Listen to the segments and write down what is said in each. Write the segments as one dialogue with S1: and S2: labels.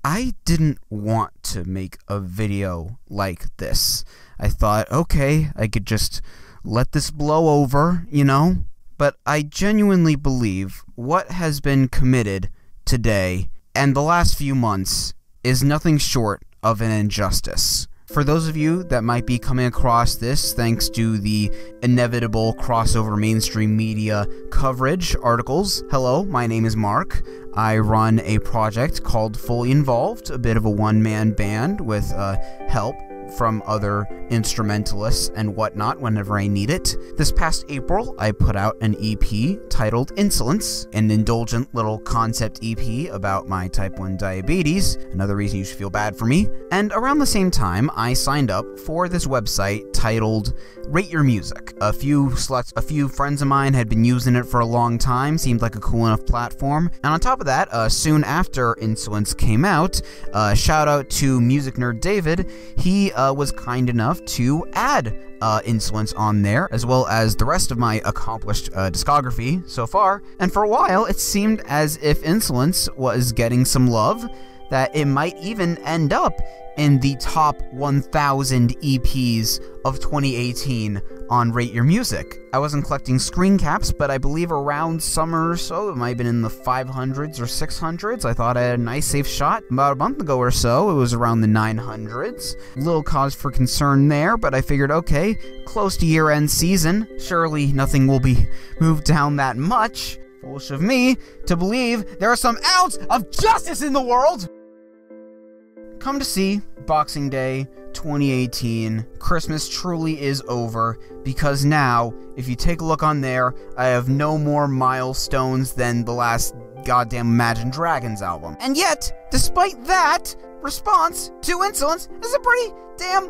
S1: I didn't want to make a video like this. I thought, okay, I could just let this blow over, you know? But I genuinely believe what has been committed today and the last few months is nothing short of an injustice. For those of you that might be coming across this thanks to the inevitable crossover mainstream media coverage articles, hello, my name is Mark. I run a project called Fully Involved, a bit of a one-man band with help from other instrumentalists and whatnot whenever I need it. This past April, I put out an EP titled Insolence, an indulgent little concept EP about my type 1 diabetes, another reason you should feel bad for me. And around the same time, I signed up for this website titled RateYourMusic. A few friends of mine had been using it for a long time, seemed like a cool enough platform. And on top of that, soon after Insolence came out, shout out to music nerd David, he was kind enough to add Insolence on there, as well as the rest of my accomplished discography so far. And for a while, it seemed as if Insolence was getting some love, that it might even end up in the top 1,000 EPs of 2018 on Rate Your Music. I wasn't collecting screen caps, but I believe around summer or so, it might have been in the 500s or 600s. I thought I had a nice safe shot. About a month ago or so, it was around the 900s. Little cause for concern there, but I figured, okay, close to year-end season, surely nothing will be moved down that much. Foolish of me to believe there are some ounce of justice in the world! Come to see, Boxing Day 2018, Christmas truly is over, because now, if you take a look on there, I have no more milestones than the last goddamn Imagine Dragons album. And yet, despite that, response to Insolence is a pretty damn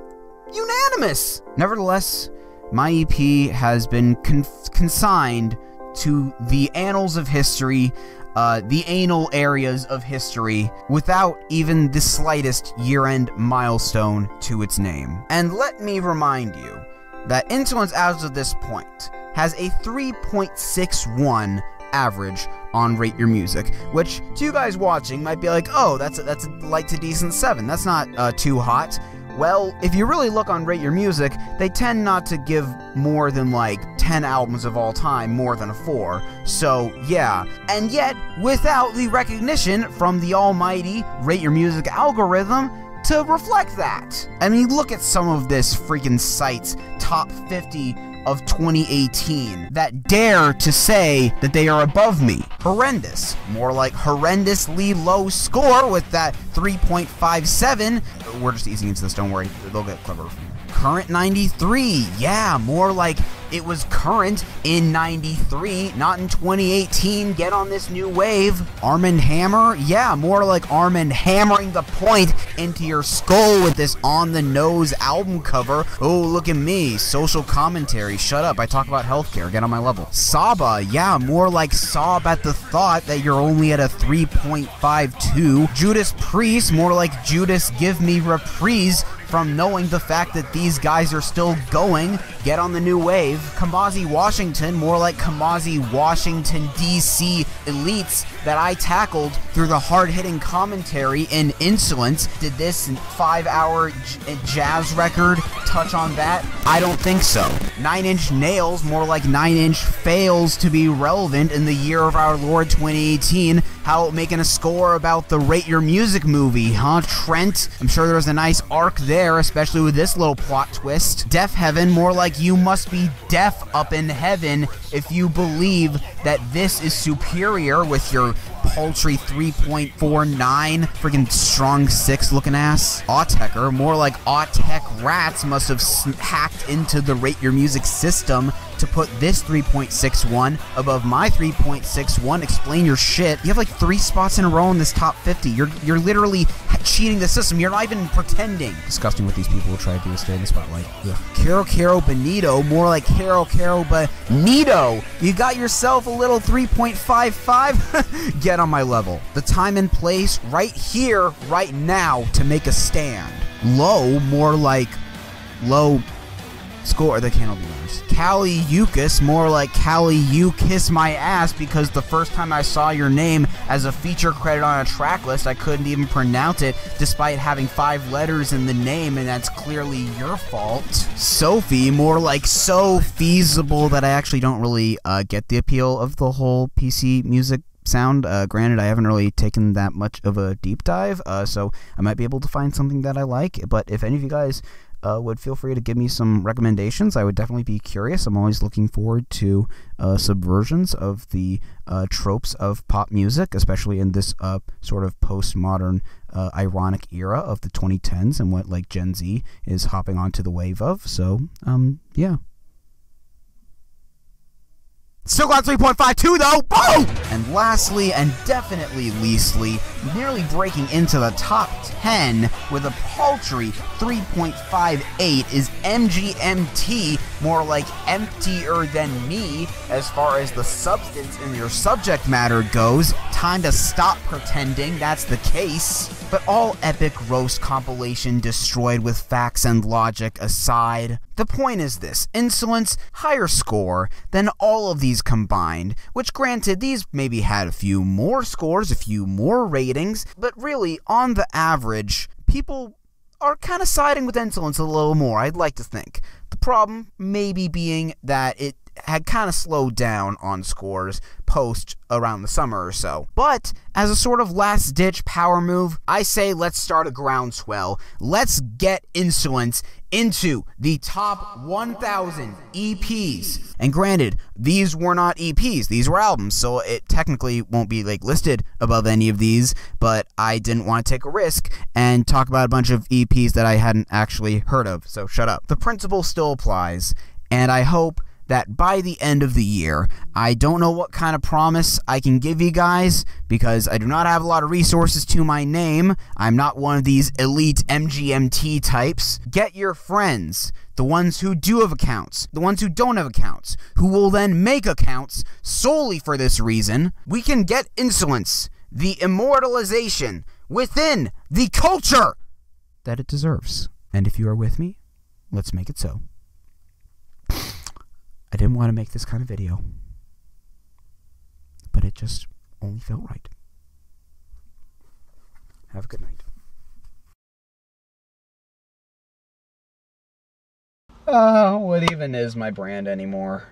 S1: unanimous. Nevertheless, my EP has been consigned to the annals of history, the anal areas of history, without even the slightest year-end milestone to its name. And let me remind you that Insolence, as of this point, has a 3.61 average on Rate Your Music, which to you guys watching might be like, oh, that's a light to decent 7. That's not too hot. Well, if you really look on Rate Your Music, they tend not to give more than like 10 albums of all time more than a 4. So, yeah. And yet, without the recognition from the almighty Rate Your Music algorithm to reflect that. I mean, look at some of this freaking site's top 50 of 2018 that dare to say that they are above me. Horrendous. More like horrendously low score with that 3.57. We're just easing into this, don't worry. They'll get clever. Current 93. Yeah, more like it was current in 93, not in 2018. Get on this new wave. Arm & Hammer? Yeah, more like Arm & hammering the point into your skull with this on-the-nose album cover. Oh, look at me. Social commentary. Shut up. I talk about healthcare. Get on my level. Saba? Yeah, more like sob at the thought that you're only at a 3.52. Judas Priest? More like Judas give me reprise from knowing the fact that these guys are still going. Get on the new wave. Kamasi Washington, more like Kamasi Washington DC elites that I tackled through the hard-hitting commentary in Insolence. Did this 5-hour jazz record touch on that? I don't think so. 9 Inch Nails, more like 9 Inch fails to be relevant in the year of our Lord 2018. How about making a score about the Rate Your Music movie, huh, Trent? I'm sure there was a nice arc there, especially with this little plot twist. Deaf Heaven, more like you must be deaf up in heaven if you believe that this is superior with your paltry 3.49 freaking strong 6 looking ass. Autechre, more like Autech rats must have hacked into the Rate Your Music system to put this 3.61 above my 3.61. Explain your shit. You have like 3 spots in a row in this top 50. You're literally cheating the system. You're not even pretending. Disgusting what these people will try to do is stay in the spotlight. Ugh. Caro Benito, more like Caro Benito. You got yourself a little 3.55. Get on my level. The time and place right here, right now to make a stand. Low, more like low Score, they can't all be winners. Caliucus, more like Cali, you kiss my ass, because the first time I saw your name as a feature credit on a track list, I couldn't even pronounce it, despite having 5 letters in the name, and that's clearly your fault. Sophie, more like so feasible that I actually don't really get the appeal of the whole PC music sound. Granted, I haven't really taken that much of a deep dive, so I might be able to find something that I like, but if any of you guys would feel free to give me some recommendations, I would definitely be curious. I'm always looking forward to subversions of the tropes of pop music, especially in this sort of postmodern ironic era of the 2010s and what like Gen Z is hopping onto the wave of. So, yeah. Still got 3.52 though! Boom! And lastly, and definitely leastly, nearly breaking into the top 10 with a paltry 3.58 is MGMT, more like emptier than me as far as the substance in your subject matter goes. Time to stop pretending that's the case. But all epic roast compilation destroyed with facts and logic aside, the point is this: Insolence higher score than all of these combined, which granted these maybe had a few more scores, a few more ratings, but really on the average people are kind of siding with Insolence a little more, I'd like to think. The problem maybe being that it had kind of slowed down on scores post around the summer or so. But as a sort of last-ditch power move, I say let's start a groundswell. Let's get Insolence into the top 1,000 EPs. And granted, these were not EPs, these were albums, so it technically won't be like listed above any of these, but I didn't want to take a risk and talk about a bunch of EPs that I hadn't actually heard of, so shut up. The principle still applies, and I hope that by the end of the year, I don't know what kind of promise I can give you guys, because I do not have a lot of resources to my name. I'm not one of these elite MGMT types. Get your friends, the ones who do have accounts, the ones who don't have accounts, who will then make accounts solely for this reason. We can get Insolence, the immortalization within the culture that it deserves. And if you are with me, let's make it so. I didn't want to make this kind of video, but it just only felt right. Have a good night. What even is my brand anymore?